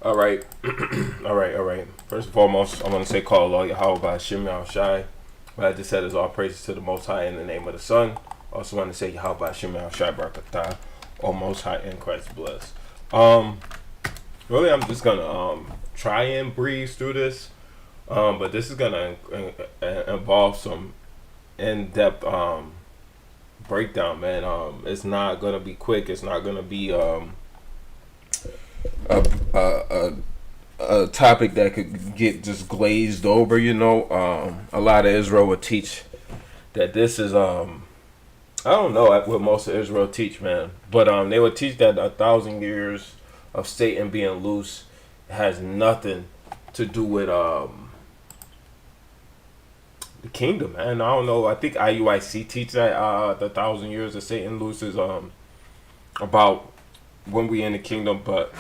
All right, all right. First and foremost, I want to say call Allah Yahweh by Shim Yahweh Shai. What I just said is all praises to the Most High in the name of the Son. Also want to say Yahweh by Shim Yahweh Shai Barakatah, or Most High in Christ bless. Um, Really, I'm just gonna try and breeze through this. But this is gonna involve some in-depth breakdown, man. It's not gonna be quick. It's not gonna be a, a a topic that could get just glazed over. A lot of Israel would teach that this is I don't know what most of Israel teach, man, but they would teach that 1,000 years of Satan being loose has nothing to do with the kingdom, man. I don't know. I think IUIC teach that the 1,000 years of Satan loose is about when we in the kingdom, but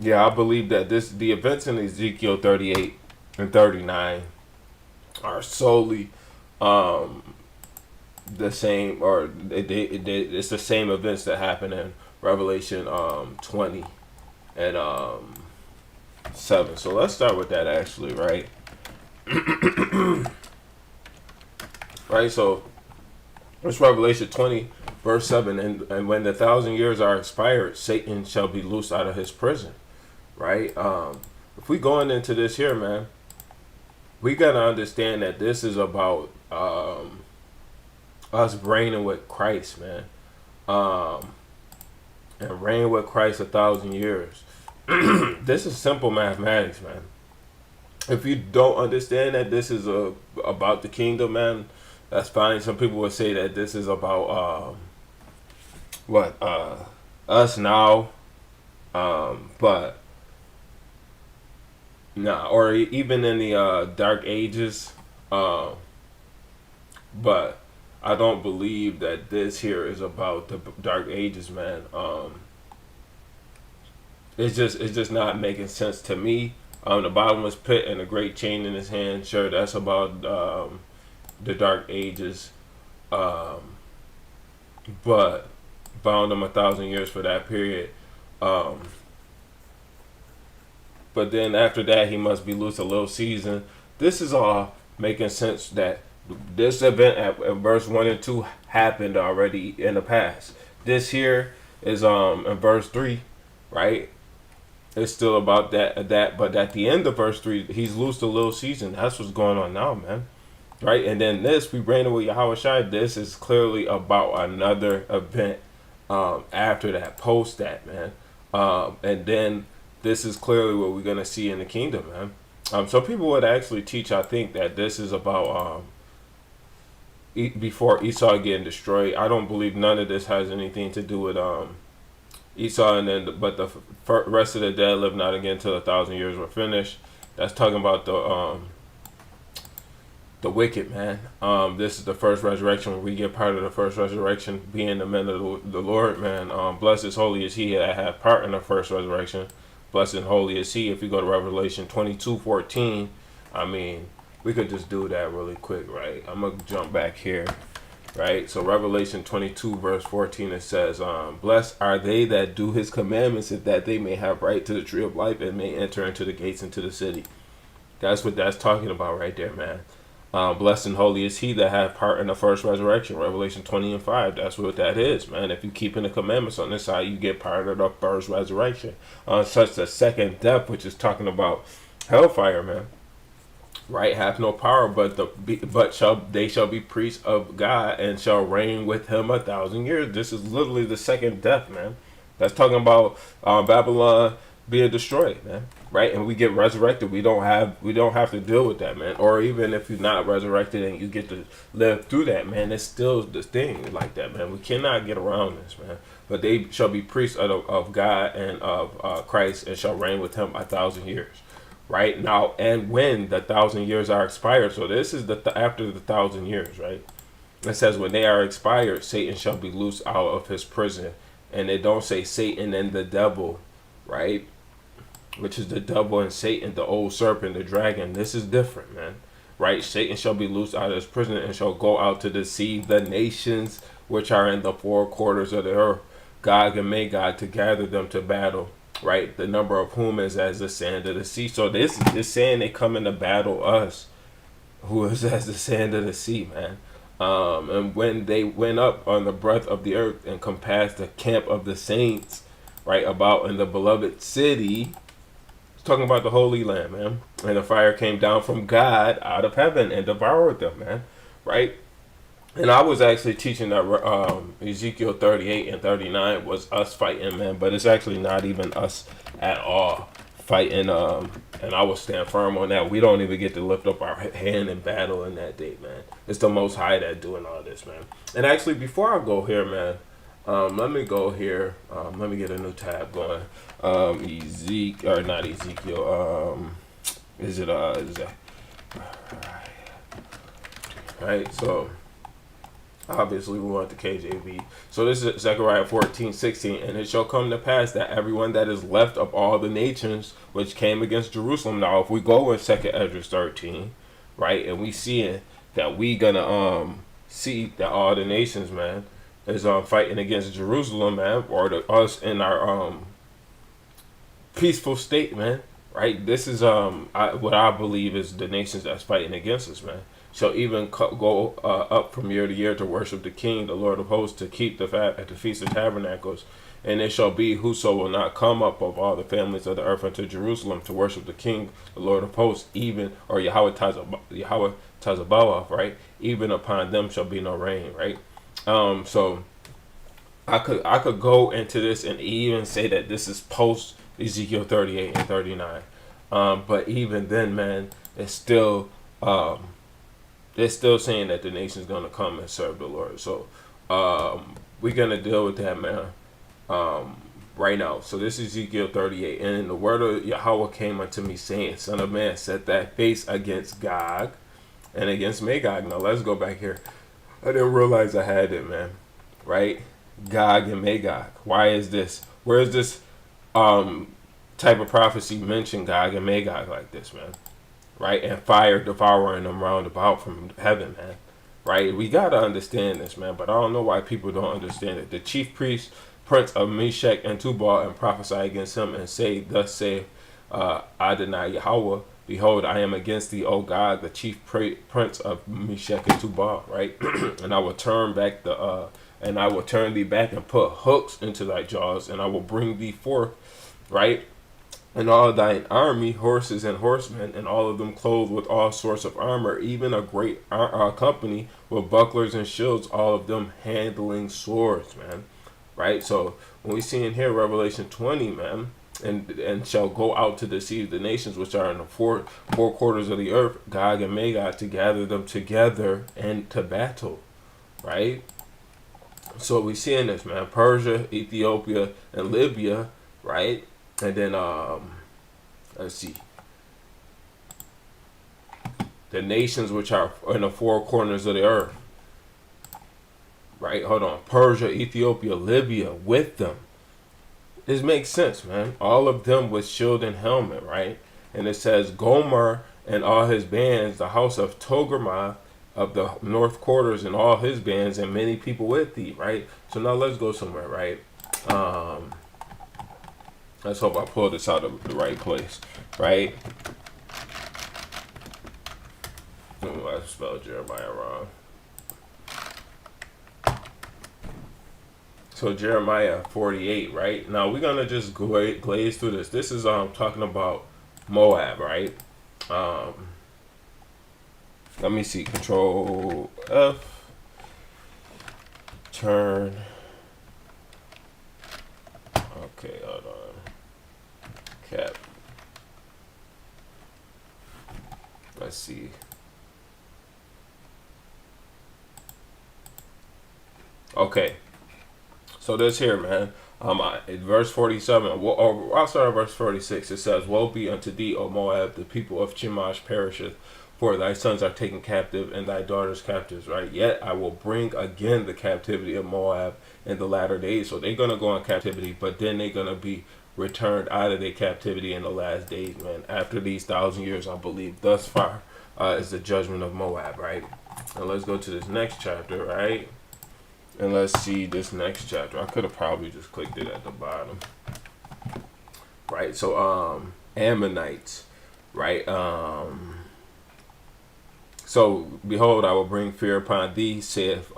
yeah, I believe that the events in Ezekiel 38 and 39 are solely the same, or it's the same events that happen in Revelation 20 and 7. So let's start with that actually, right? Right, so it's Revelation 20 verse 7, and when the 1,000 years are expired, Satan shall be loosed out of his prison, right? If we going into this here, man, we gotta understand that this is about us reigning with Christ, man, and reign with Christ 1,000 years. This is simple mathematics, man. If you don't understand that this is about the kingdom, man, that's fine. Some people would say that this is about us now, but nah, or even in the dark ages, but I don't believe that this here is about the dark ages, man. It's just not making sense to me. The bottomless pit and a great chain in his hand. Sure, that's about the dark ages, but bound him 1,000 years for that period. But then after that, he must be loose a little season. This is all making sense that this event at verse 1 and 2 happened already in the past. This here is in verse 3, right? It's still about that, but at the end of verse 3, he's loosed a little season. That's what's going on now, man. Right? And then this, we ran with Yahweh Shai. This is clearly about another event after that, post that, man. And then this is clearly what we're gonna see in the kingdom, man. Some people would actually teach, I think, that this is about before Esau getting destroyed. I don't believe none of this has anything to do with Esau, and then but the rest of the dead live not again till 1,000 years were finished. That's talking about the wicked, man. This is the first resurrection, where we get part of the first resurrection, being the men of the Lord, man. Blessed is holy is he that have part in the first resurrection. Blessed and holy is he. If you go to Revelation 22:14, I mean, we could just do that really quick, right? I'm gonna jump back here. Right, so Revelation 22 verse 14, it says, blessed are they that do his commandments, if that they may have right to the tree of life and may enter into the gates into the city. That's what that's talking about right there, man. Blessed and holy is he that have part in the first resurrection. Revelation 20 and 5, that's what that is, man. If you keeping the commandments on this side, you get part of the first resurrection. Such the second death, which is talking about hellfire, man. Right, have no power, but they shall be priests of God and shall reign with him 1,000 years. This is literally the second death, man. That's talking about Babylon being destroyed, man. Right, and we get resurrected. We don't have to deal with that, man. Or even if you're not resurrected and you get to live through that, man, it's still the thing like that, man. We cannot get around this, man. But they shall be priests of God and of Christ and shall reign with him 1,000 years. Right now, and when the 1,000 years are expired, so this is after the 1,000 years, right? It says when they are expired, Satan shall be loosed out of his prison, and they don't say Satan and the devil, right? Which is the devil and Satan, the old serpent, the dragon. This is different, man. Right? Satan shall be loosed out of his prison and shall go out to deceive the nations which are in the four quarters of the earth, Gog and Magog, to gather them to battle. right? The number of whom is as the sand of the sea. So this is saying they come in to battle us, who is as the sand of the sea, man. And when they went up on the breadth of the earth and compassed the camp of the saints, right, about in the beloved city, it's talking about the Holy Land, man. And the fire came down from God out of heaven and devoured them, man, right? And I was actually teaching that Ezekiel 38 and 39 was us fighting, man, but it's actually not even us at all fighting. And I will stand firm on that. We don't even get to lift up our hand in battle in that day, man. It's the Most High that doing all this, man. And actually, before I go here, man, let me go here. Let me get a new tab going. Ezekiel, or not Ezekiel. Is it right? So obviously we want the KJV. So this is Zechariah 14:16, and it shall come to pass that everyone that is left of all the nations which came against Jerusalem. Now, if we go in 2nd Ezra 13, right, and we see that we gonna see that all the nations, man, is fighting against Jerusalem, man, or us in our peaceful state, man. Right, this is what I believe is the nations that's fighting against us, man. Shall even go up from year to year to worship the King, the Lord of hosts, to keep the at the Feast of Tabernacles. And it shall be, whoso will not come up of all the families of the earth unto Jerusalem to worship the King, the Lord of hosts, even, or Yahweh Tazabaoth, right? Even upon them shall be no rain, right? So I could go into this and even say that this is post Ezekiel 38 and 39. But even then, man, it's still they're still saying that the nation's gonna come and serve the Lord. So we're gonna deal with that, man, right now. So this is Ezekiel 38, and the word of Yahweh came unto me, saying, Son of man, set thy face against Gog and against Magog. Now let's go back here. I didn't realize I had it, man. Right? Gog and Magog. Why is this? Where is this type of prophecy mention Gog and Magog like this, man? Right? And fire devouring them round about from heaven, man. Right? We got to understand this, man, but I don't know why people don't understand it. The chief priest, prince of Meshach and Tubal, and prophesy against him and say, Thus say Adonai Yahweh, behold, I am against thee, O God, the chief prince of Meshach and Tubal, right? And I will turn back and I will turn thee back and put hooks into thy jaws, and I will bring thee forth, right? And all thine army, horses and horsemen, and all of them clothed with all sorts of armor, even a great company with bucklers and shields, all of them handling swords, man. Right? So when we see in here Revelation 20, man, and shall go out to deceive the nations which are in the four quarters of the earth, Gog and Magog, to gather them together and to battle. Right? So we see in this, man, Persia, Ethiopia, and Libya, right? And then, let's see, the nations which are in the four corners of the earth, right? Hold on. Persia, Ethiopia, Libya with them. This makes sense, man. All of them with shield and helmet, right? And it says, Gomer and all his bands, the house of Togarmah of the north quarters and all his bands, and many people with thee, right? So now let's go somewhere, right? Let's hope I pulled this out of the right place, right? Oh, I spelled Jeremiah wrong. So Jeremiah 48, right? Now we're gonna just glaze through this. This is talking about Moab, right? Let me see. Control F. Turn. Okay, hold on. Cap. Let's see. Okay. So this here, man. Verse 47. I'll start at verse 46. It says, Woe be unto thee, O Moab, the people of Chemosh perisheth, for thy sons are taken captive, and thy daughters captives, right? Yet I will bring again the captivity of Moab in the latter days. So they're gonna go in captivity, but then they're gonna be returned out of their captivity in the last days, man. After these 1,000 years, I believe. Thus far is the judgment of Moab, right? And let's go to this next chapter, right? And let's see this next chapter. I could have probably just clicked it at the bottom. right? So Ammonites, right? So behold, I will bring fear upon thee, saith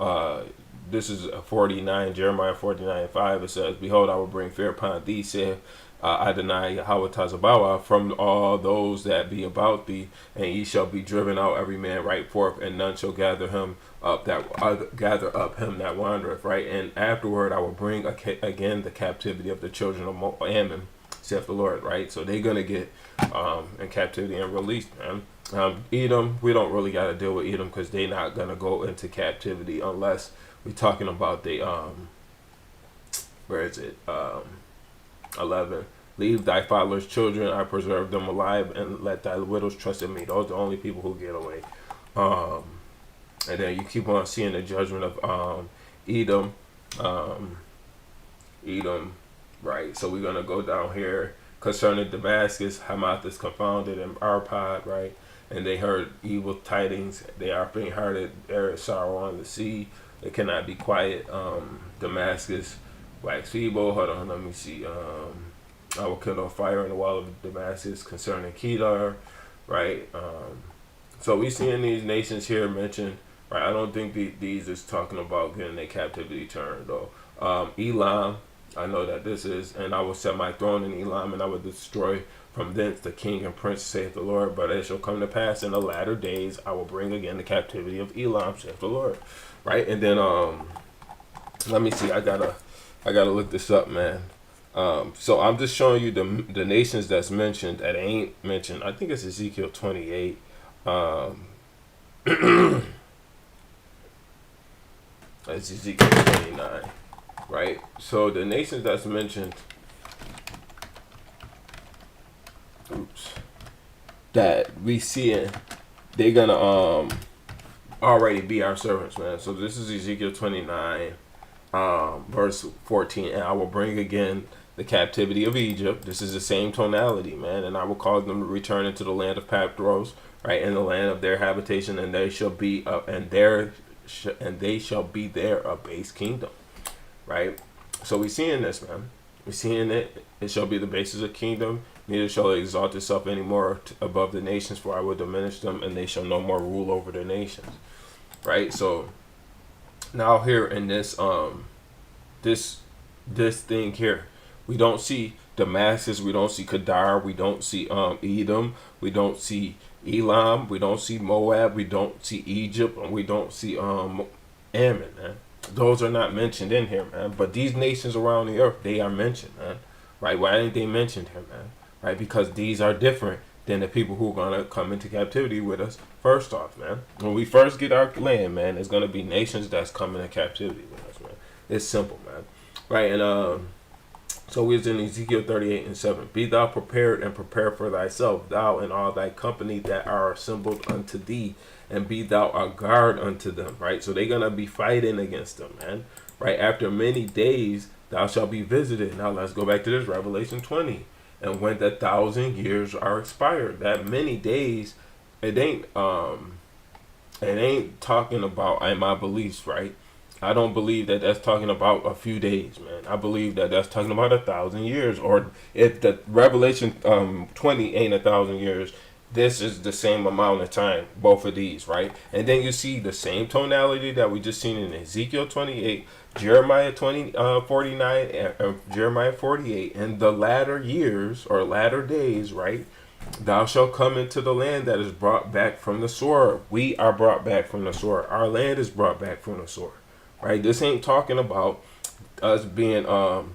this is 49, Jeremiah 49:5. It says, behold, I will bring fear upon thee, saith Adonai Yahweh Tazabawa, from all those that be about thee, and ye shall be driven out every man right forth, and none shall gather him up that gather up him that wandereth, right? And afterward I will bring again the captivity of the children of Ammon, saith the Lord, right? So they're gonna get in captivity and released, man. Edom, we don't really got to deal with Edom because they're not gonna go into captivity unless we're talking about the where is it 11. Leave thy father's children, I preserve them alive, and let thy widows trust in me. Those are the only people who get away. And then you keep on seeing the judgment of Edom, Edom, right? So we're gonna go down here concerning Damascus. Hamath is confounded, and Arpad, right? And they heard evil tidings. They are being heard. There is sorrow on the sea. It cannot be quiet. Damascus, wax feeble. Hold on, let me see. I will kindle a fire in the wall of Damascus concerning Kedar, right? So we seeing these nations here mentioned, right? I don't think these is talking about getting their captivity turned, though. Elam, I know that this is, and I will set my throne in Elam, and I will destroy from thence the king and prince, saith the Lord. But it shall come to pass in the latter days, I will bring again the captivity of Elam, saith the Lord, right? And then let me see. I gotta look this up, man. So I'm just showing you the nations that's mentioned that ain't mentioned. I think it's Ezekiel 28. It's Ezekiel 29, right? So the nations that's mentioned, that we see, they're gonna already be our servants, man. So this is Ezekiel 29, verse 14, and I will bring again the captivity of Egypt. This is the same tonality, man. And I will cause them to return into the land of Pathros, right, in the land of their habitation, and they shall be they shall be there a base kingdom, right? So we seeing this, man. We seeing it. It shall be the basis of kingdom. Neither shall it exalt itself any more above the nations, for I will diminish them, and they shall no more rule over the nations, right? So now here in this this thing here, we don't see Damascus, we don't see Kedar, we don't see Edom, we don't see Elam, we don't see Moab, we don't see Egypt, and we don't see Ammon, man. Those are not mentioned in here, man. But these nations around the earth, they are mentioned, man. Right? Why ain't they mentioned here, man? Right? Because these are different than the people who are gonna come into captivity with us. First off, man, when we first get our land, man, it's gonna be nations that's coming into captivity with us, man. It's simple, man. Right? And so we was in Ezekiel 38:7. Be thou prepared and prepare for thyself, thou and all thy company that are assembled unto thee, and be thou a guard unto them. Right? So they're gonna be fighting against them, man. Right? After many days thou shalt be visited. Now let's go back to this Revelation 20. And when the 1,000 years are expired, that many days, it ain't talking about in my beliefs, right? I don't believe that that's talking about a few days, man. I believe that that's talking about 1,000 years. Or if the Revelation 20 ain't 1,000 years, this is the same amount of time, both of these, right? And then you see the same tonality that we just seen in Ezekiel 28, Jeremiah 49, and Jeremiah 48. In the latter years or latter days, right? Thou shalt come into the land that is brought back from the sword. We are brought back from the sword. Our land is brought back from the sword. Right, this ain't talking about us being us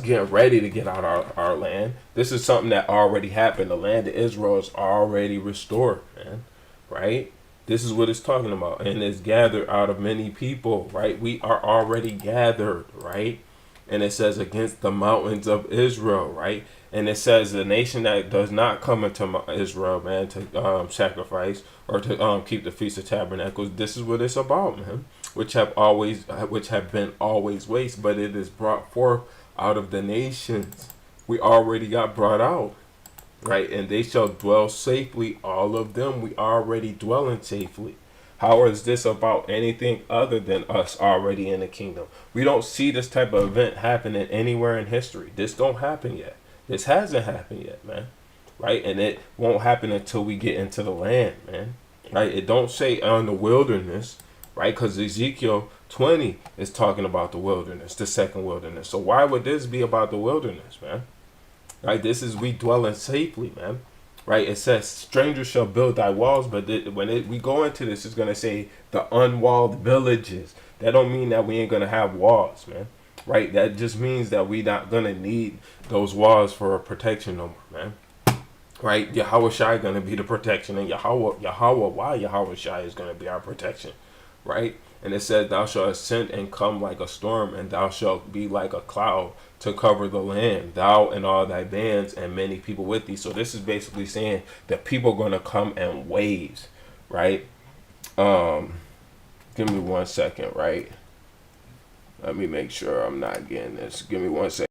getting ready to get out our land. This is something that already happened. The land of Israel is already restored, man. Right? This is what it's talking about, and it's gathered out of many people. Right? We are already gathered. Right? And it says against the mountains of Israel. Right? And it says the nation that does not come into Israel, man, to sacrifice or to keep the Feast of Tabernacles. This is what it's about, man. Which have been always waste, but it is brought forth out of the nations. We already got brought out, right? And they shall dwell safely. All of them, we already dwelling safely, How is this about anything other than us already in the kingdom? We don't see this type of event happening anywhere in history. This don't happen yet. This hasn't happened yet, man. Right? And it won't happen until we get into the land, man. Right? It don't say on the wilderness, right? Because Ezekiel 20 is talking about the wilderness, the second wilderness. So why would this be about the wilderness, man? Right? This is we dwelling safely, man. Right? It says, strangers shall build thy walls, but we go into this, it's going to say the unwalled villages. That don't mean that we ain't going to have walls, man. Right? That just means that we not going to need those walls for protection no more, man. Right? Yahweh Shai going to be the protection, and why Yahweh Shai is going to be our protection. Right? And it says, thou shalt ascend and come like a storm, and thou shalt be like a cloud to cover the land, thou and all thy bands and many people with thee. So this is basically saying that people are going to come in waves, right? Give me 1 second, right? Let me make sure I'm not getting this. Give me 1 second.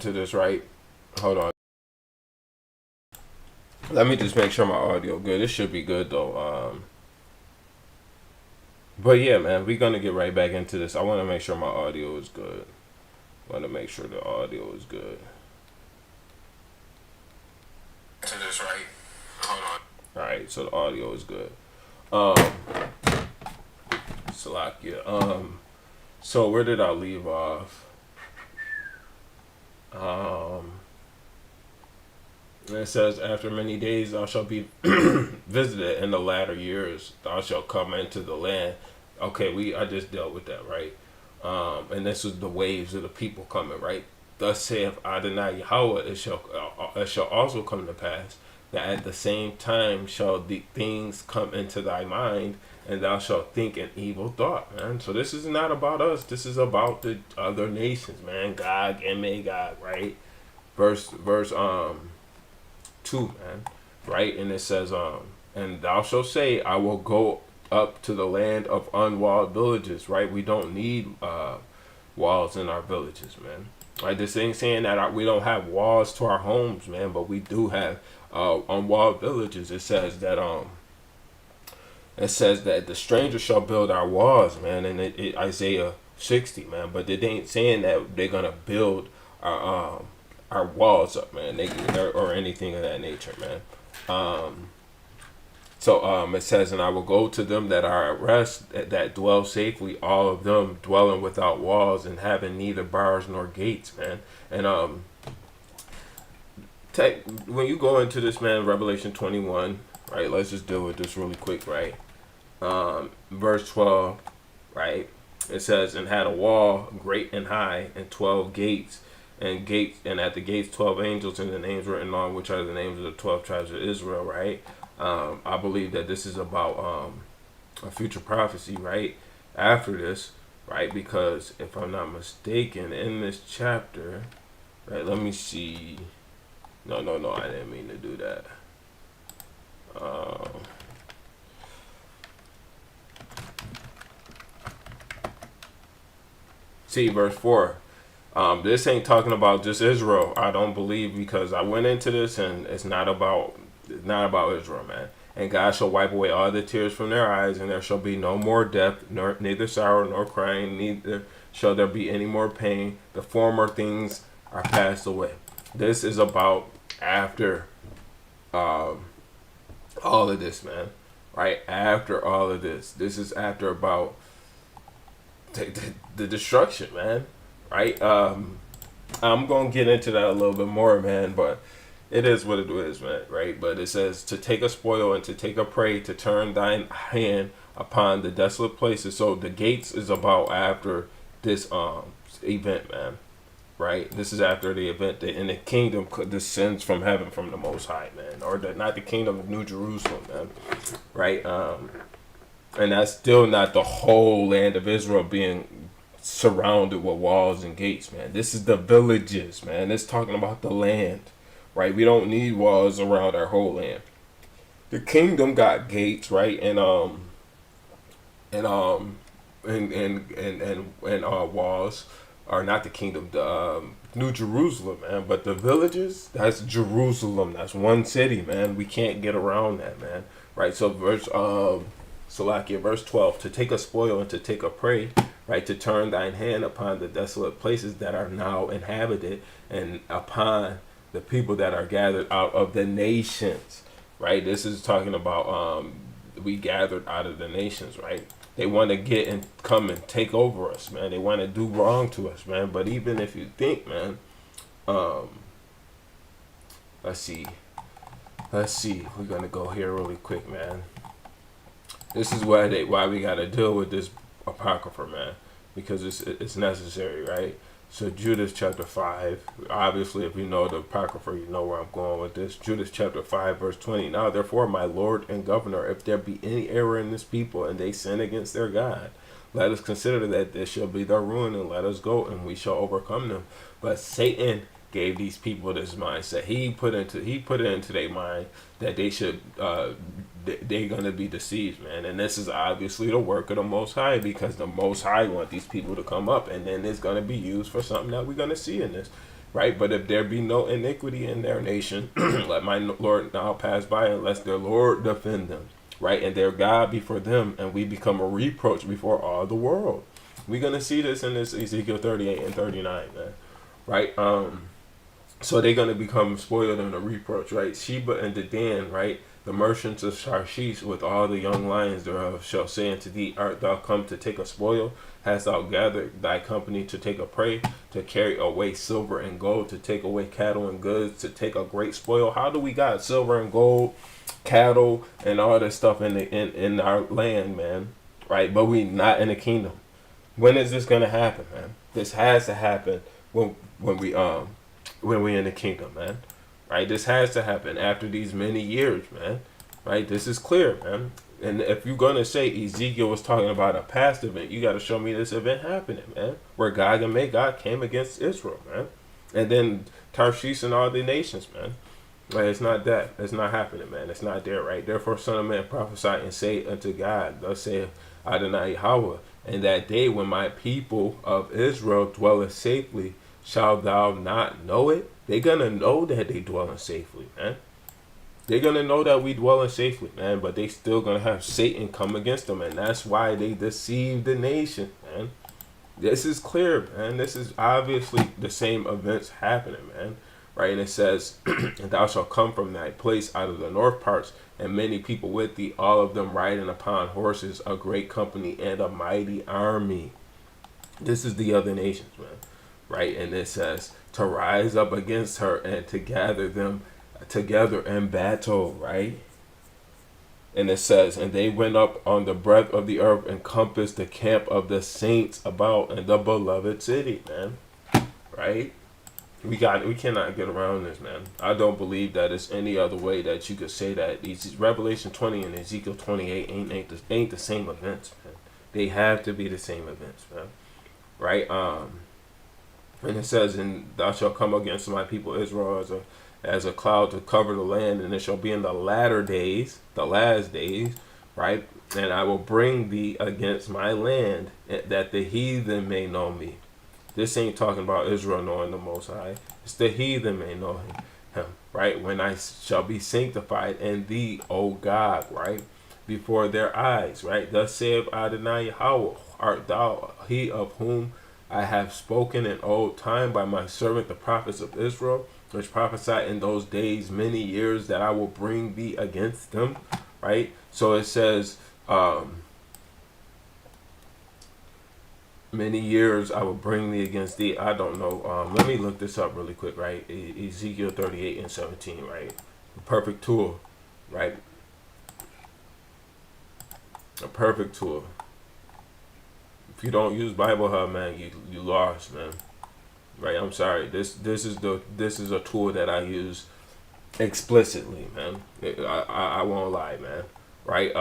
To this, right? Hold on. Let me just make sure my audio good. It should be good though. But yeah, man, we're gonna get right back into this. I want to make sure my audio is good. Want to make sure the audio is good. To this, right? Hold on. All right, so the audio is good. Salakia. So where did I leave off? It says, after many days thou shalt be visited in the latter years, thou shalt come into the land. Okay, I just dealt with that, right? And this is the waves of the people coming, right? Thus saith Adonai Yahweh, it shall also come to pass that at the same time shall the things come into thy mind, and thou shalt think an evil thought, man. So this is not about us. This is about the other nations, man. Gog and Magog, right? Verse 2, man, right? And it says, and thou shalt say, I will go up to the land of unwalled villages, right? We don't need walls in our villages, man. Right? This ain't saying that we don't have walls to our homes, man, but we do have unwalled villages. It says that the stranger shall build our walls, man, and Isaiah 60, man. But it ain't saying that they're gonna build our walls up, man, or anything of that nature, man. So it says, and I will go to them that are at rest, that dwell safely, all of them dwelling without walls and having neither bars nor gates, man. And when you go into this, man, Revelation 21, right? Let's just deal with this really quick, right? Verse 12, right? It says, and had a wall great and high, and 12 gates, and at the gates 12 angels, and the names written on, which are the names of the 12 tribes of Israel, right? I believe that this is about a future prophecy, right? After this, right? Because if I'm not mistaken, in this chapter, right? Let me see. No, I didn't mean to do that. See, verse 4. This ain't talking about just Israel, I don't believe, because I went into this and it's not about Israel, man. And God shall wipe away all the tears from their eyes, and there shall be no more death, neither sorrow nor crying, neither shall there be any more pain. The former things are passed away. This is about after all of this, man. Right? After all of this. This is after about the destruction, man. Right? I'm going to get into that a little bit more, man, but it is what it is, man, right? But it says to take a spoil and to take a prey, to turn thine hand upon the desolate places. So the gates is about after this event, man, right? This is after the event that in the kingdom descends from heaven from the Most High, man, or not the kingdom of New Jerusalem, man, right? And that's still not the whole land of Israel being surrounded with walls and gates, man. This is the villages, man. It's talking about the land, right? We don't need walls around our whole land. The kingdom got gates, right? And walls are not the kingdom, the New Jerusalem, man. But the villages, that's Jerusalem. That's one city, man. We can't get around that, man. Right. So verse 12, to take a spoil and to take a prey, right? To turn thine hand upon the desolate places that are now inhabited, and upon the people that are gathered out of the nations, right? This is talking about we gathered out of the nations, right? They want to get and come and take over us, man. They want to do wrong to us, man. But even if you think, man, let's see. We're gonna go here really quick, man. This is why we gotta deal with this apocrypha, man, because it's necessary, right? So Judas chapter 5, obviously if you know the apocrypha, you know where I'm going with this. Judas chapter 5 verse 20. Now therefore, my Lord and Governor, if there be any error in this people, and they sin against their God, let us consider that this shall be their ruin, and let us go, and we shall overcome them. But Satan gave these people this mindset. He put it into their mind that they should they're gonna be deceived, man. And this is obviously the work of the Most High, because the Most High want these people to come up, and then it's gonna be used for something that we're gonna see in this, right? But if there be no iniquity in their nation, let my Lord now pass by, unless their Lord defend them, right? And their God before them, and we become a reproach before all the world. We're gonna see this in this Ezekiel 38 and 39, man, right? So they're gonna become spoiled and a reproach, right? Sheba and Dedan, right? The merchants of Tarshish with all the young lions thereof shall say unto thee, art thou come to take a spoil? Hast thou gathered thy company to take a prey, to carry away silver and gold, to take away cattle and goods, to take a great spoil? How do we got silver and gold, cattle, and all this stuff in our land, man? Right? But we not in the kingdom. When is this gonna happen, man? This has to happen when we in the kingdom, man. Right? This has to happen after these many years, man. Right? This is clear, man. And if you're going to say Ezekiel was talking about a past event, you got to show me this event happening, man. Where Gog and Magog came against Israel, man. And then Tarshish and all the nations, man. Right? It's not that. It's not happening, man. It's not there, right? Therefore, son of man, prophesy and say unto God, thus saith Adonai Yahweh, and that day when my people of Israel dwelleth safely, shall thou not know it? They're going to know that they dwelling safely, man. They're going to know that we dwelling safely, man. But they still going to have Satan come against them. And that's why they deceived the nation, man. This is clear, man. This is obviously the same events happening, man. Right? And it says, and thou shalt come from thy place out of the north parts, and many people with thee, all of them riding upon horses, a great company and a mighty army. This is the other nations, man. Right? And it says, to rise up against her and to gather them together in battle, right? And it says, and they went up on the breadth of the earth and compassed the camp of the saints about in the beloved city, man. Right? We cannot get around this, man. I don't believe that it's any other way that you could say that these Revelation 20 and Ezekiel 28 ain't the same events, man. They have to be the same events, man. Right? And it says, and thou shalt come against my people Israel as a cloud to cover the land, and it shall be in the latter days, the last days, right? And I will bring thee against my land, that the heathen may know me. This ain't talking about Israel knowing the Most High. It's the heathen may know him, right? When I shall be sanctified in thee, O God, right? Before their eyes, right? Thus saith Adonai Yahweh, art thou he of whom I have spoken in old time by my servant the prophets of Israel, which prophesied in those days many years that I will bring thee against them, right? So it says, many years I will bring thee against thee. I don't know. Let me look this up really quick, right? Ezekiel 38 and 17, right? The perfect tool, right? A perfect tool. If you don't use Bible Hub, man, you lost, man. Right? I'm sorry. This is a tool that I use explicitly, man. I won't lie, man. Right?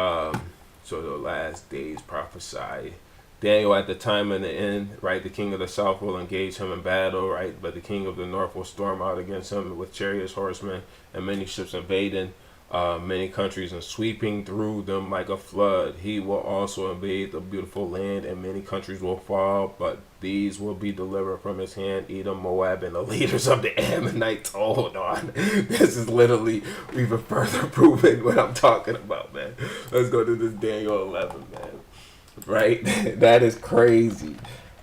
So the last days prophesied. Daniel at the time and the end, right? The king of the south will engage him in battle, right? But the king of the north will storm out against him with chariots, horsemen, and many ships invading many countries and sweeping through them like a flood. He will also invade the beautiful land, and many countries will fall, but these will be delivered from his hand: Edom, Moab, and the leaders of the Ammonites. Hold on. This is literally even further proving what I'm talking about, man. Let's go to this Daniel 11, man. Right? That is crazy.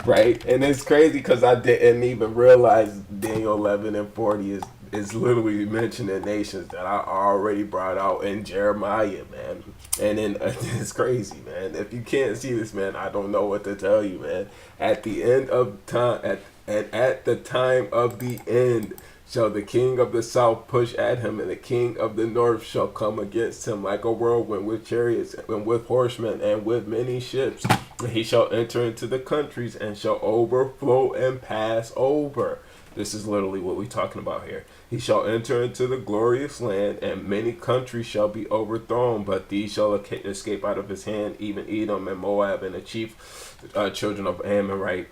Right? And it's crazy because I didn't even realize Daniel 11 and 40 is literally mentioning nations that I already brought out in Jeremiah, man. And then it's crazy, man. If you can't see this, man, I don't know what to tell you, man. At the end of time, at the time of the end, shall the king of the south push at him, and the king of the north shall come against him like a whirlwind with chariots and with horsemen and with many ships. And he shall enter into the countries and shall overflow and pass over. This is literally what we're talking about here. He shall enter into the glorious land, and many countries shall be overthrown, but these shall escape out of his hand, even Edom and Moab and the chief children of Ammon, right?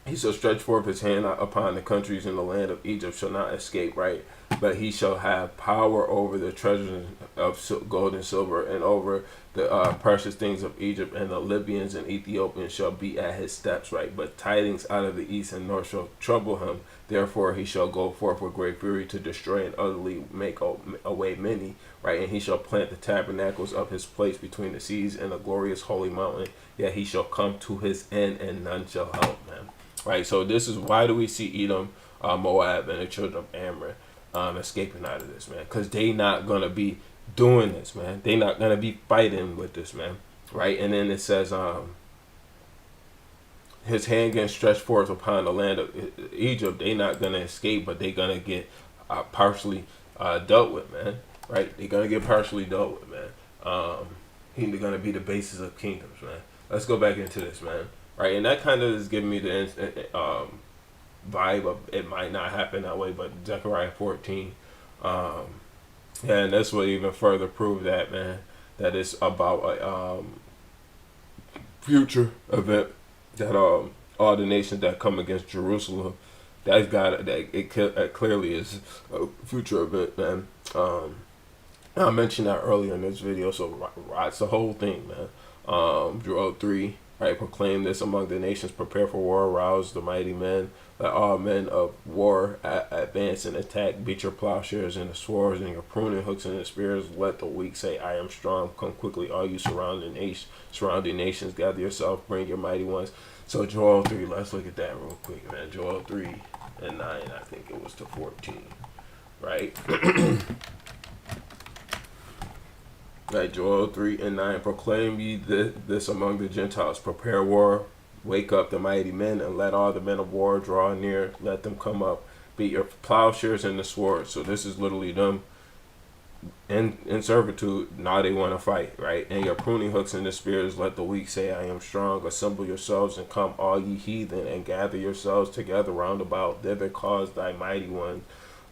He shall stretch forth his hand upon the countries, in the land of Egypt shall not escape, right? But he shall have power over the treasures of gold and silver, and over the precious things of Egypt, and the Libyans and Ethiopians shall be at his steps, right? But tidings out of the east and north shall trouble him. Therefore he shall go forth with great fury to destroy and utterly make away many, right? And he shall plant the tabernacles of his place between the seas and the glorious holy mountain. Yet he shall come to his end, and none shall help, man. Right, so this is why do we see Edom, Moab, and the children of Ammon escaping out of this, man? Because they not going to be doing this, man. They not going to be fighting with this, man. Right, and then it says his hand getting stretched forth upon the land of Egypt. They not going to escape, but they going to get partially dealt with, man. Right, they're going to get partially dealt with, man. He's going to be the basis of kingdoms, man. Let's go back into this, man. Right, and that kind of is giving me the vibe of it might not happen that way, but Zechariah 14, yeah, and that's what even further proved that, man, that it's about a future event that all the nations that come against Jerusalem, it clearly is a future event, man. I mentioned that earlier in this video, so it's the whole thing, man. Joel 3. Right, proclaim this among the nations, prepare for war, arouse the mighty men, let all men of war advance and attack, beat your plowshares and the swords and your pruning hooks and the spears, let the weak say, I am strong, come quickly, all you surrounding nations, gather yourself, bring your mighty ones. So Joel 3, let's look at that real quick, man. Joel 3 and 9, I think it was to 14, right? Right, Joel 3 and 9, proclaim ye this among the Gentiles, prepare war, wake up the mighty men, and let all the men of war draw near, let them come up, beat your plowshares and the sword. So this is literally them in servitude, now they want to fight, right? And your pruning hooks and the spears, let the weak say, I am strong, assemble yourselves and come all ye heathen, and gather yourselves together round about, thither cause thy mighty ones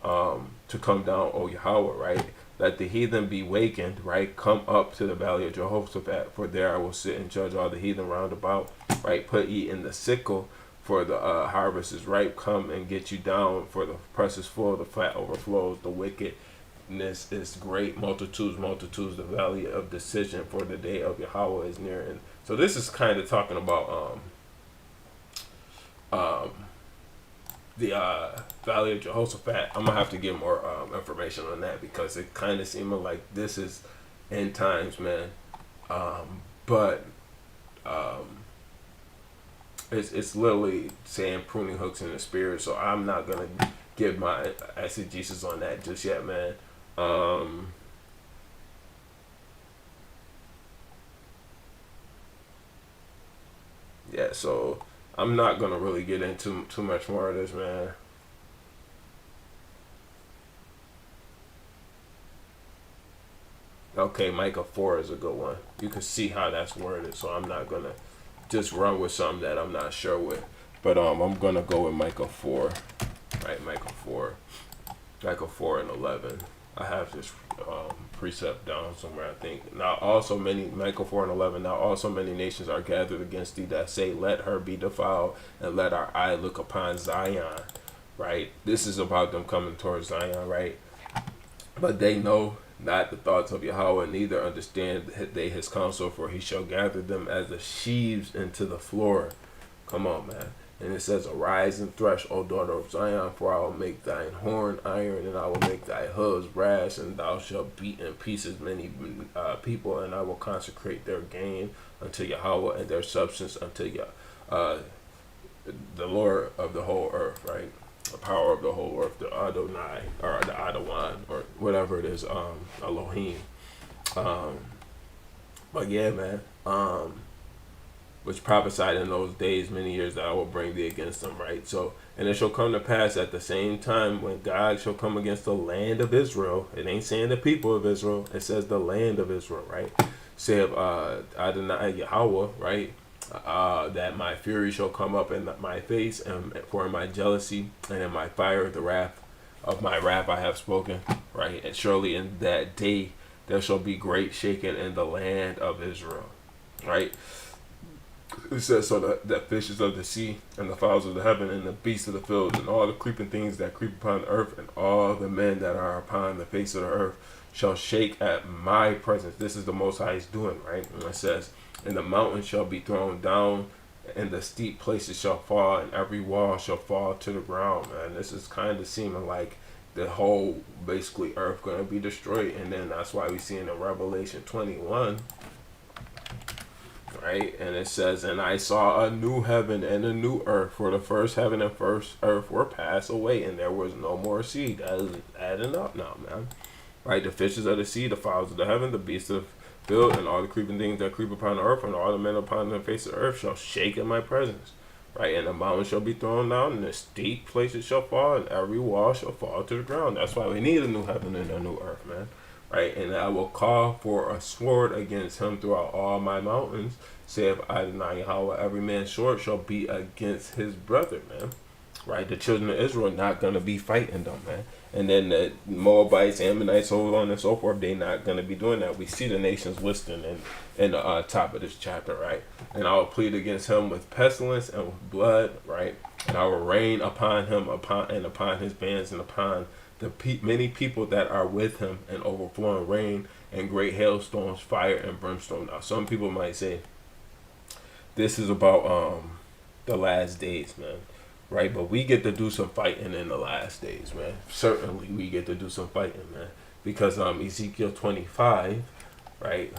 to come down, O Yahweh, right? Let the heathen be wakened, right? Come up to the valley of Jehoshaphat, for there I will sit and judge all the heathen round about, right? Put ye in the sickle, for the harvest is ripe. Come and get you down, for the press is full, the fat overflows, the wickedness is great, multitudes, the valley of decision, for the day of Yahweh is near. And so this is kind of talking about the Valley of Jehoshaphat. I'm gonna have to get more information on that, because it kind of seemed like this is end times, man. But it's literally saying pruning hooks in the spirit. So I'm not gonna give my exegesis on that just yet, man. Yeah, so I'm not gonna really get into too much more of this, man. Okay, Micah 4 is a good one. You can see how that's worded, so I'm not gonna just run with something that I'm not sure with. But I'm gonna go with Micah 4. Right, Micah 4 and 11. I have this precept down somewhere, I think. Now also many, Michael 4:11, now also many nations are gathered against thee that say, let her be defiled, and let our eye look upon Zion. Right? This is about them coming towards Zion, right? But they know not the thoughts of Yahweh, neither understand they his counsel, for he shall gather them as the sheaves into the floor. Come on, man. And it says, arise and thresh, O daughter of Zion, for I will make thine horn iron, and I will make thy hooves brass, and thou shalt beat in pieces many people, and I will consecrate their gain unto Yahweh, and their substance unto the Lord of the whole earth, right? The power of the whole earth, the Adonai, or the Adawan, or whatever it is, Elohim. But yeah, man, which prophesied in those days, many years, that I will bring thee against them, right? So, and it shall come to pass at the same time when God shall come against the land of Israel. It ain't saying the people of Israel. It says the land of Israel, right? Saith Adonai Yahweh, right? That my fury shall come up in my face, and for in my jealousy and in my fire, the wrath of my wrath I have spoken, right? And surely in that day there shall be great shaking in the land of Israel, right? It says, so that the fishes of the sea and the fowls of the heaven and the beasts of the field and all the creeping things that creep upon the earth and all the men that are upon the face of the earth shall shake at my presence. This is the Most High's doing, right? And it says, and the mountains shall be thrown down, and the steep places shall fall, and every wall shall fall to the ground, man. This is kind of seeming like the whole, basically, earth going to be destroyed. And then that's why we see in Revelation 21, right? And it says, and I saw a new heaven and a new earth, for the first heaven and first earth were passed away, and there was no more sea. That is adding up now, man. Right? The fishes of the sea, the fowls of the heaven, the beasts of field, and all the creeping things that creep upon the earth, and all the men upon the face of the earth shall shake in my presence. Right? And the mountains shall be thrown down, and the steep places shall fall, and every wall shall fall to the ground. That's why we need a new heaven and a new earth, man. Right? And I will call for a sword against him throughout all my mountains, saith Adonai Yahweh. Every man's sword shall be against his brother, man. Right? The children of Israel are not going to be fighting them, man. And then the Moabites, Ammonites, so on and so forth, they're not going to be doing that. We see the nations listed in the top of this chapter, right? And I will plead against him with pestilence and with blood, right? And I will rain upon him, upon his bands, and upon the many people that are with him, and overflowing rain and great hailstones, fire and brimstone. Now, some people might say this is about the last days, man. Right, but we get to do some fighting in the last days, man. Certainly, we get to do some fighting, man. Because Ezekiel 25, right?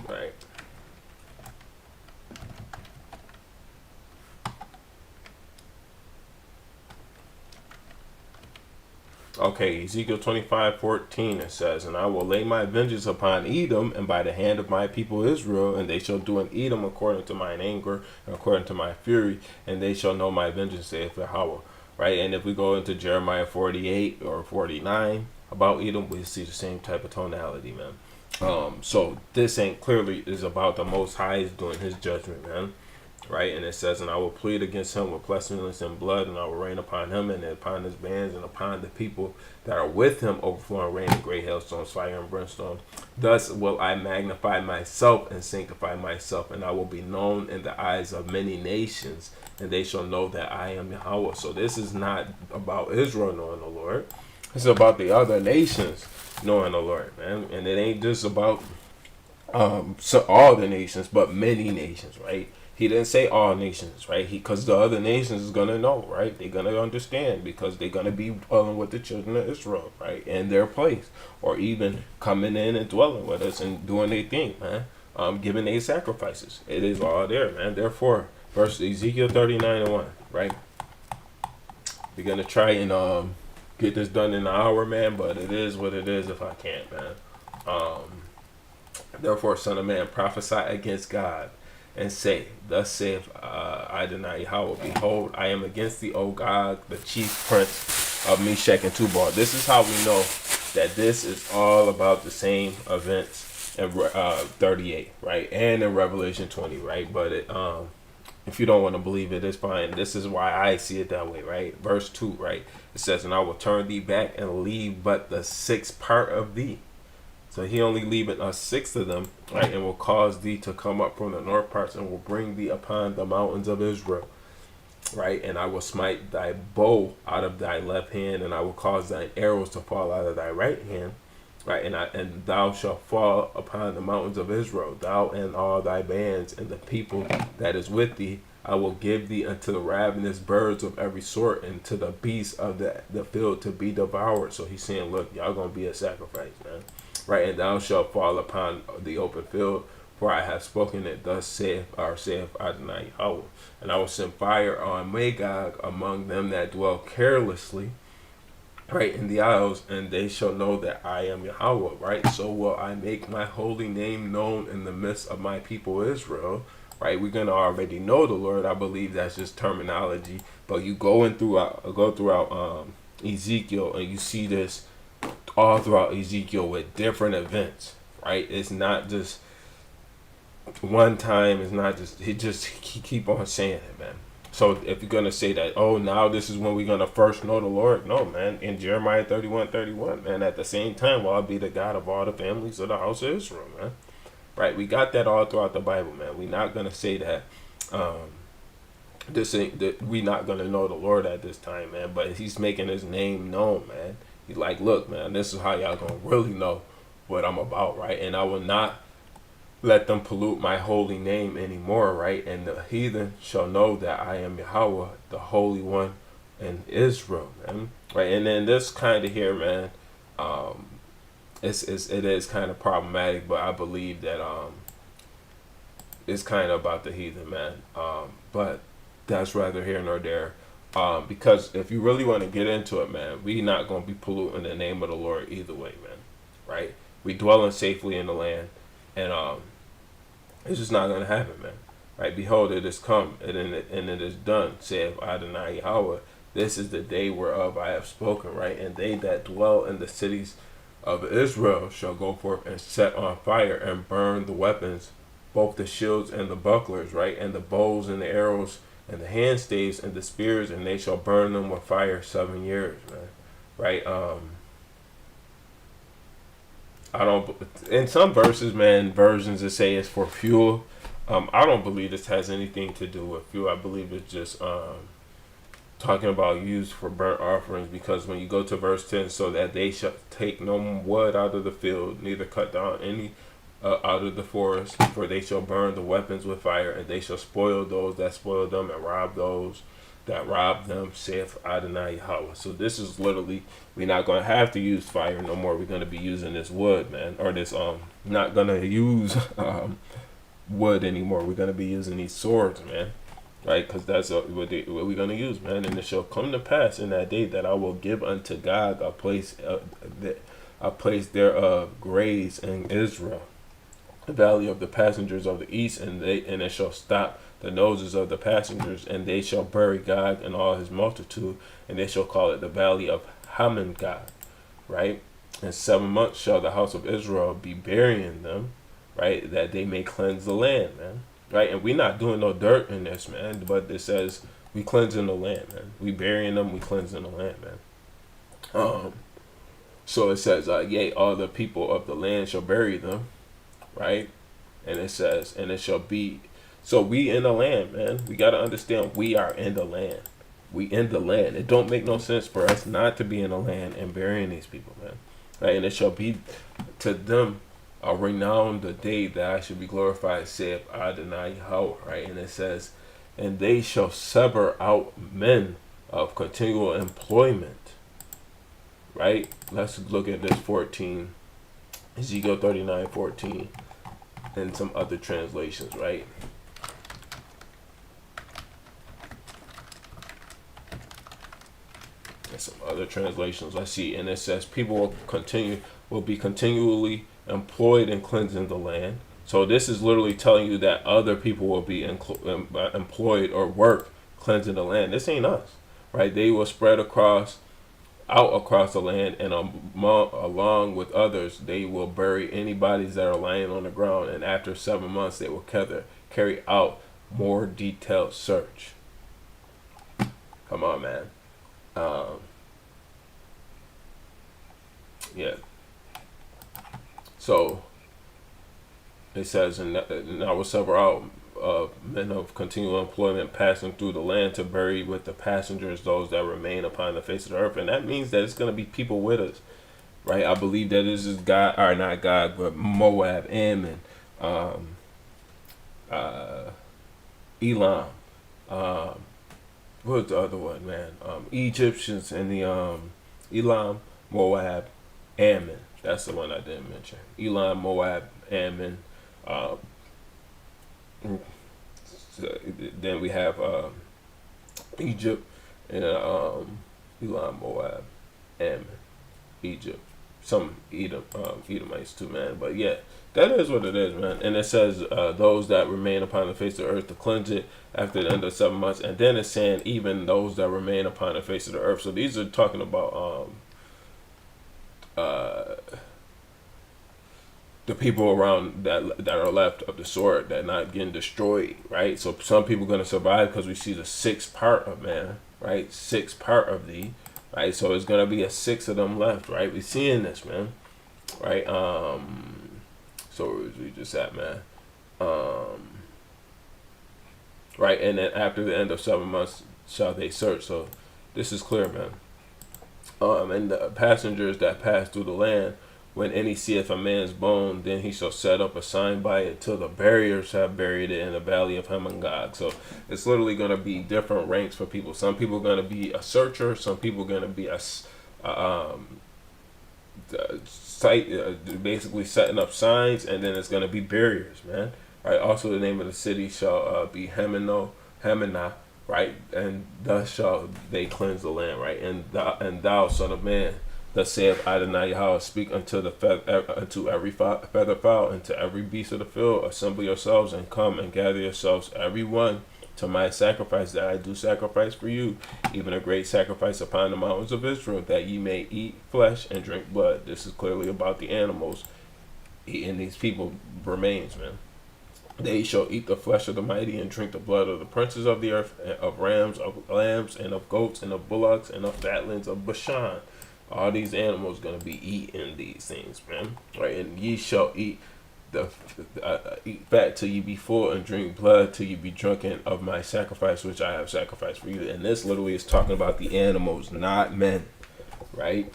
Right. Okay, Ezekiel 25:14, it says, and I will lay my vengeance upon Edom, and by the hand of my people Israel, and they shall do in Edom according to mine anger, and according to my fury, and they shall know my vengeance, saith Yahweh. Right, and if we go into Jeremiah 48 or 49 about Edom, we see the same type of tonality, man. So this ain't clearly is about the Most High is doing his judgment, man. Right, and it says, and I will plead against him with pestilence and blood, and I will rain upon him and upon his bands and upon the people that are with him, overflowing rain and great hailstones, fire and brimstone. Thus will I magnify myself and sanctify myself, and I will be known in the eyes of many nations, and they shall know that I am Yahweh. So this is not about Israel knowing the Lord. It's about the other nations knowing the Lord, man. And it ain't just about so all the nations, but many nations, right? He didn't say all nations, right? Because the other nations is going to know, right? They're going to understand because they're going to be dwelling with the children of Israel, right? In their place. Or even coming in and dwelling with us and doing their thing, man. Giving their sacrifices. It is all there, man. Therefore, verse Ezekiel 39:1, right? We're going to try and get this done in an hour, man. But it is what it is if I can't, man. Therefore, son of man, prophesy against God. And say, thus saith Adonai Yahweh, behold, I am against thee, O God, the chief prince of Meshach and Tubal. This is how we know that this is all about the same events in 38, right? And in Revelation 20, right? But If you don't want to believe it, it's fine. This is why I see it that way, right? Verse 2, right? It says, and I will turn thee back and leave but the sixth part of thee. So he only leaving a sixth of them, right? And will cause thee to come up from the north parts and will bring thee upon the mountains of Israel, right? And I will smite thy bow out of thy left hand, and I will cause thine arrows to fall out of thy right hand, right? And thou shalt fall upon the mountains of Israel, thou and all thy bands, and the people that is with thee. I will give thee unto the ravenous birds of every sort, and to the beasts of the field to be devoured. So he's saying, look, y'all gonna be a sacrifice, man, right? And thou shalt fall upon the open field, for I have spoken it. Thus saith Adonai Yahweh. And I will send fire on Magog among them that dwell carelessly, right, in the isles, and they shall know that I am Yahweh, right? So will I make my holy name known in the midst of my people Israel, right? We're gonna already know the Lord. I believe that's just terminology, but you go throughout Ezekiel, and you see this all throughout Ezekiel with different events, right? It's not just one time. It's not just he keep on saying it, man. So if you're gonna say that, oh, now this is when we're gonna first know the Lord, no, man. In Jeremiah 31:31, man, at the same time, will I be the God of all the families of the house of Israel, man. Right? We got that all throughout the Bible, man. We're not gonna say that this ain't that we not gonna know the Lord at this time, man. But he's making his name known, man. He's like, look, man, this is how y'all gonna really know what I'm about, right? And I will not let them pollute my holy name anymore, right? And the heathen shall know that I am Yahweh, the Holy One in Israel, man. Right? And then this kind of here, man, it is kind of problematic, but I believe that it's kind of about the heathen, man. But that's rather here nor there. Because if you really want to get into it, man, we not going to be polluting the name of the Lord either way, man. Right? We dwelling safely in the land, and it's just not going to happen, man. Right? Behold, it is come, and it is done, saith Adonai Yahweh. This is the day whereof I have spoken, right? And they that dwell in the cities of Israel shall go forth and set on fire and burn the weapons, both the shields and the bucklers, right? And the bows and the arrows and the hand staves and the spears, and they shall burn them with fire 7 years, man. Right? I don't. In some verses, man, versions that say it's for fuel. I don't believe this has anything to do with fuel. I believe it's just talking about used for burnt offerings, because when you go to verse 10, so that they shall take no wood out of the field, neither cut down any out of the forest, for they shall burn the weapons with fire, and they shall spoil those that spoil them, and rob those that rob them, saith Adonai Yahweh. So this is literally, we're not going to have to use fire no more. We're going to be using this wood, man, or this not going to use wood anymore. We're going to be using these swords, man, right? Because that's what we're going to use, man. And it shall come to pass in that day that I will give unto God a place thereof graze in Israel, the valley of the passengers of the east, and it shall stop the noses of the passengers, and they shall bury Gog and all his multitude, and they shall call it the valley of Haman Gog, right? In 7 months shall the house of Israel be burying them, right, that they may cleanse the land, man, right? And we're not doing no dirt in this, man, but it says we cleansing the land, man. We burying them, we cleansing the land, man. So it says, yea, all the people of the land shall bury them, right? And it says, and it shall be. So we in the land, man. We got to understand we are in the land. We in the land. It don't make no sense for us not to be in the land and burying these people, man. Right? And it shall be to them a renowned the day that I should be glorified, saith Adonai Yahweh, right? And it says, and they shall sever out men of continual employment, right? Let's look at this 14, Ezekiel 39:14, and some other translations, right? And some other translations I see, and it says people will be continually employed in cleansing the land. So this is literally telling you that other people will be employed or work cleansing the land. This ain't us, right? They will spread out across the land, and along with others, they will bury any bodies that are lying on the ground. And after 7 months, they will carry out more detailed search. Come on, man. Um, yeah. So it says, and I will sever out men of continual employment passing through the land to bury with the passengers those that remain upon the face of the earth. And that means that it's going to be people with us, right? I believe that this is God, or not God, but Moab, Ammon, um, uh, Elam, um, what was the other one, man? Egyptians and the Elam, Moab, Ammon. That's the one I didn't mention. Elam, Moab, Ammon. Uh, then we have Egypt and Elam, Moab, Ammon, Egypt. Some Edomites too, man. But yeah, that is what it is, man. And it says those that remain upon the face of the earth to cleanse it after the end of 7 months. And then it's saying even those that remain upon the face of the earth. So these are talking about the people around that are left of the sword that are not getting destroyed, right? So some people are going to survive because we see the sixth part of man, right? Sixth part of thee, right? So it's going to be a six of them left, right? We're seeing this, man, right? So where was we just at, man? Right, and then after the end of 7 months shall they search. So this is clear, man. And the passengers that pass through the land, when any seeth a man's bone, then he shall set up a sign by it till the buriers have buried it in the valley of Hamongog. So it's literally going to be different ranks for people. Some people are going to be a searcher. Some people are going to be a site, basically setting up signs, and then it's going to be barriers, man. Right. Also, the name of the city shall be Hamanah, right, and thus shall they cleanse the land, right, and thou son of man, thus saith Adonai Yahweh, speak unto unto every feather fowl, and to every beast of the field, assemble yourselves and come and gather yourselves, every one, to my sacrifice that I do sacrifice for you, even a great sacrifice upon the mountains of Israel, that ye may eat flesh and drink blood. This is clearly about the animals eating these people remains, man. They shall eat the flesh of the mighty and drink the blood of the princes of the earth, of rams, of lambs, and of goats, and of bullocks, and of fatlings of Bashan. All these animals going to be eating these things, man. Right? And ye shall eat eat fat till ye be full, and drink blood till ye be drunken of my sacrifice, which I have sacrificed for you. And this literally is talking about the animals, not men. Right?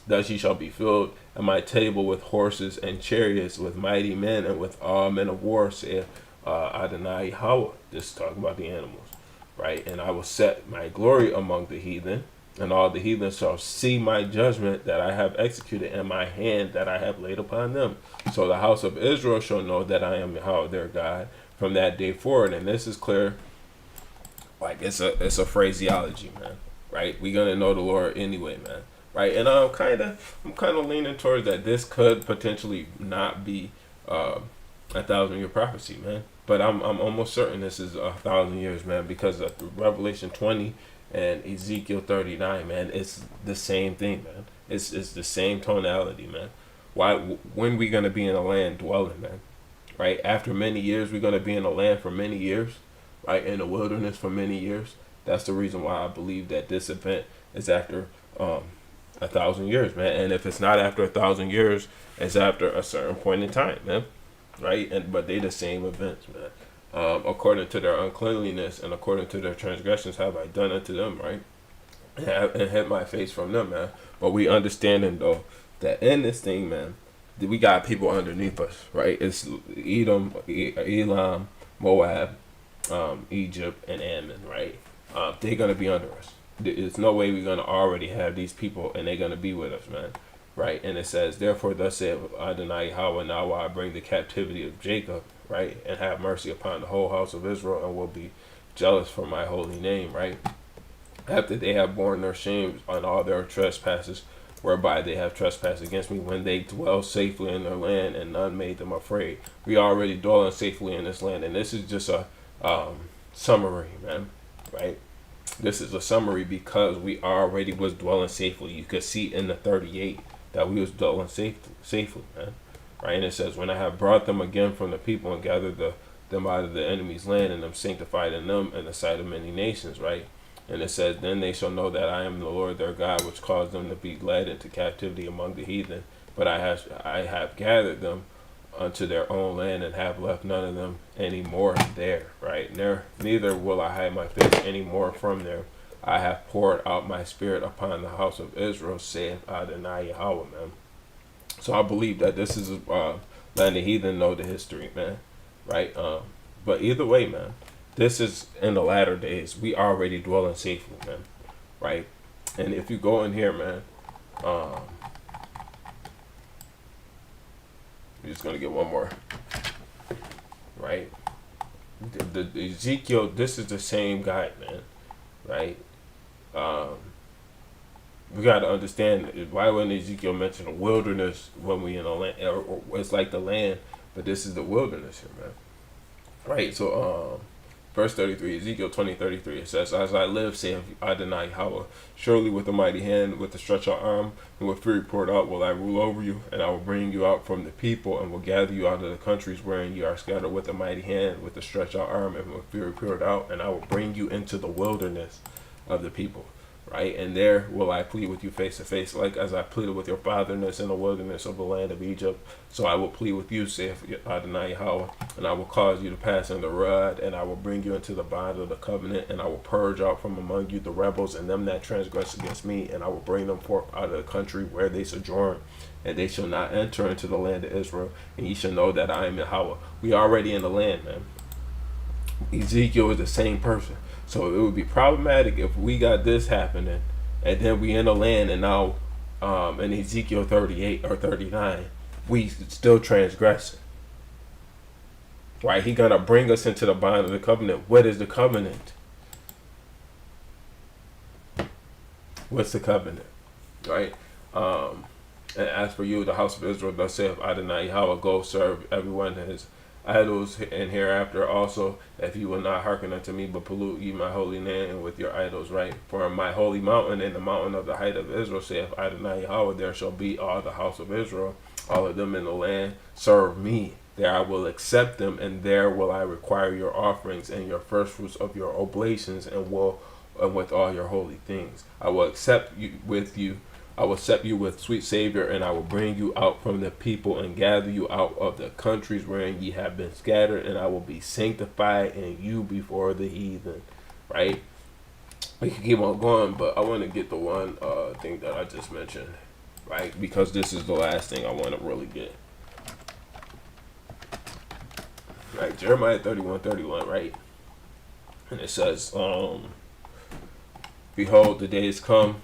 Thus ye shall be filled at my table with horses and chariots, with mighty men, and with all men of war, saith Adonai Yahweh. This is talking about the animals. Right? And I will set my glory among the heathen, and all the heathen shall see my judgment that I have executed, and my hand that I have laid upon them. So the house of Israel shall know that I am Yahweh their God from that day forward. And this is clear. Like it's a phraseology, man. Right? We're gonna know the Lord anyway, man. Right? And I'm kind of leaning towards that this could potentially not be 1,000-year prophecy, man. But I'm almost certain this is 1,000 years, man, because of Revelation 20 and Ezekiel 39, man. It's the same thing, man. It's the same tonality, man. When we gonna be in a land dwelling, man? Right? After many years, we're gonna be in a land for many years, right? In the wilderness for many years. That's the reason why I believe that this event is after 1,000 years, man. And if it's not after 1,000 years, it's after a certain point in time, man. Right? But they the same events, man. According to their uncleanliness and according to their transgressions have I done unto them, right? And hid my face from them, man. But we understanding though that in this thing, man, we got people underneath us, right? It's Edom, Elam, Moab, Egypt, and Ammon, right? They're gonna be under us. There's no way we're gonna already have these people and they're gonna be with us, man. Right? And it says, therefore thus saith Adonai Yahweh, now will I bring the captivity of Jacob, right, and have mercy upon the whole house of Israel, and will be jealous for my holy name, right? After they have borne their shame on all their trespasses, whereby they have trespassed against me, when they dwell safely in their land, and none made them afraid. We already dwelling safely in this land, and this is just a summary, man, right? This is a summary because we already was dwelling safely. You could see in the 38 that we was dwelling safely, man. Right? And it says, when I have brought them again from the people and gathered the them out of the enemy's land, and am sanctified in them in the sight of many nations, right? And it says, then they shall know that I am the Lord their God, which caused them to be led into captivity among the heathen. But I have gathered them unto their own land, and have left none of them any more there, right? Neither will I hide my face any more from them. I have poured out my spirit upon the house of Israel, saith Adonai Yahweh, man. So I believe that this is letting the heathen know the history, man, right? But either way, man, this is in the latter days. We already dwelling safely, man, right? And if you go in here, man, we're just gonna get one more, right? The Ezekiel, this is the same guy, man, right? We got to understand why wouldn't Ezekiel mention the wilderness when we in the land, or it's like the land, but this is the wilderness here, man, right? So verse 33, Ezekiel 20:33, it says, as I live, saith Adonai Yahweh, surely with a mighty hand, with a stretched out arm, and with fury poured out will I rule over you, and I will bring you out from the people, and will gather you out of the countries wherein you are scattered, with a mighty hand, with a stretched out arm, and with fury poured out, and I will bring you into the wilderness of the people, right? And there will I plead with you face to face, like as I pleaded with your fathers in the wilderness of the land of Egypt. So I will plead with you, saith Adonai Yahweh, and I will cause you to pass in the rod, and I will bring you into the bond of the covenant, and I will purge out from among you the rebels and them that transgress against me, and I will bring them forth out of the country where they sojourn, and they shall not enter into the land of Israel, and ye shall know that I am Yahweh. We already in the land, man. Ezekiel is the same person. So it would be problematic if we got this happening, and then we in the land, and now in Ezekiel 38 or 39, we still transgressing. Right? He gonna bring us into the bond of the covenant. What is the covenant? What's the covenant? Right? And as for you, the house of Israel, thus saith Adonai Yahweh, go serve everyone his idols, and hereafter also, if you will not hearken unto me, but pollute ye my holy name with your idols, right? For my holy mountain, and the mountain of the height of Israel, saith Adonai Yahweh, there shall be all the house of Israel, all of them in the land, serve me. There I will accept them, and there will I require your offerings and your first fruits of your oblations, and with all your holy things. I will accept you with you. I will set you with sweet Savior, and I will bring you out from the people, and gather you out of the countries wherein ye have been scattered, and I will be sanctified in you before the heathen. Right? We can keep on going, but I want to get the one thing that I just mentioned, right? Because this is the last thing I want to really get. Right, Jeremiah 31:31, right? And it says, behold, the days come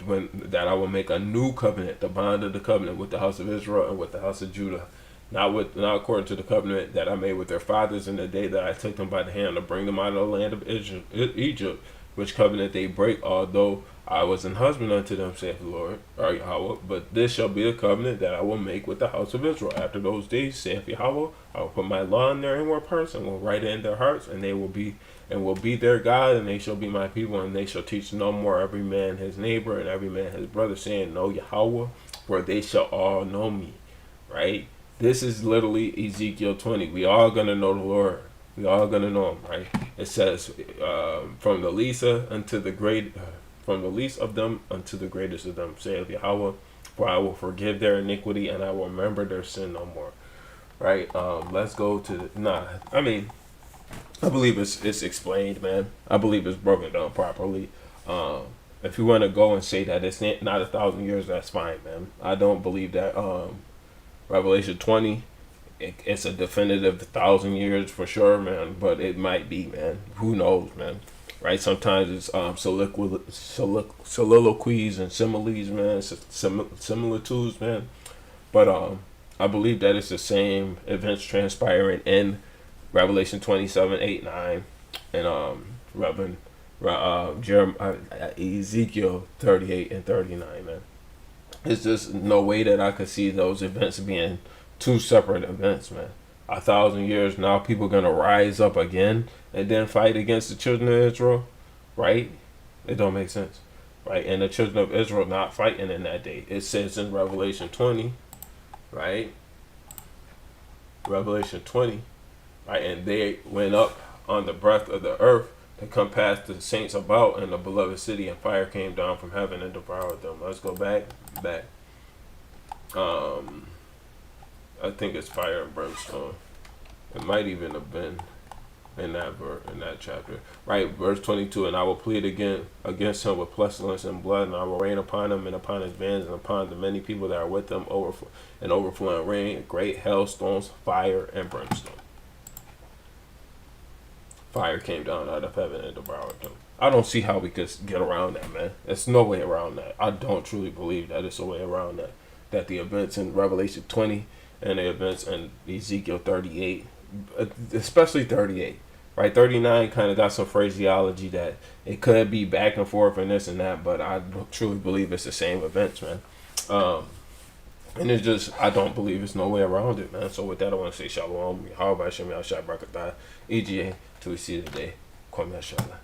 when that I will make a new covenant, the bond of the covenant with the house of Israel and with the house of Judah, not according to the covenant that I made with their fathers in the day that I took them by the hand to bring them out of the land of Egypt, which covenant they break, although I was an husband unto them, saith the Lord, or Yahweh. But this shall be the covenant that I will make with the house of Israel. After those days, saith Yahweh, I will put my law in their inward parts, and will write it in their hearts, and they will be their God, and they shall be my people, and they shall teach no more every man his neighbor and every man his brother, saying, know Yahweh, for they shall all know me. Right? This is literally Ezekiel 20. We all gonna know the Lord. We all gonna know him, right? It says, from the least unto the great, from the least of them unto the greatest of them, saith Yahweh, for I will forgive their iniquity, and I will remember their sin no more. Right? Let's go to I believe it's explained, man. I believe it's broken down properly. If you want to go and say that it's not 1,000 years, that's fine, man. I don't believe that. Revelation 20, it's a definitive 1,000 years for sure, man. But it might be, man. Who knows, man? Right? Sometimes it's soliloquies and similes, man. Similitudes, man. But I believe that it's the same events transpiring in Revelation 27:8-9, and Ezekiel 38 and 39, man. It's just no way that I could see those events being two separate events, man. 1,000 years now, people are gonna rise up again and then fight against the children of Israel, right? It don't make sense, right? And the children of Israel not fighting in that day. It says in Revelation 20, right? Revelation 20. right? And they went up on the breadth of the earth to come past the saints about in the beloved city, and fire came down from heaven and devoured them. Let's go back. I think it's fire and brimstone. It might even have been in that chapter, right? Verse 22. And I will plead again against him with pestilence and blood, and I will rain upon him and upon his bands and upon the many people that are with them, overflowing rain, great hailstones, fire and brimstone. Fire came down out of heaven and devoured them. I don't see how we could get around that, man. There's no way around that. I don't truly believe that it's a way around that. That the events in Revelation 20 and the events in Ezekiel 38, especially 38, right? 39 kind of got some phraseology that it could be back and forth and this and that, but I truly believe it's the same events, man. And it's just, I don't believe there's no way around it, man. So with that, I want to say shalom. How about Shem Yahshua Barakatah, EGA, till we see you today. Kwame Yashala.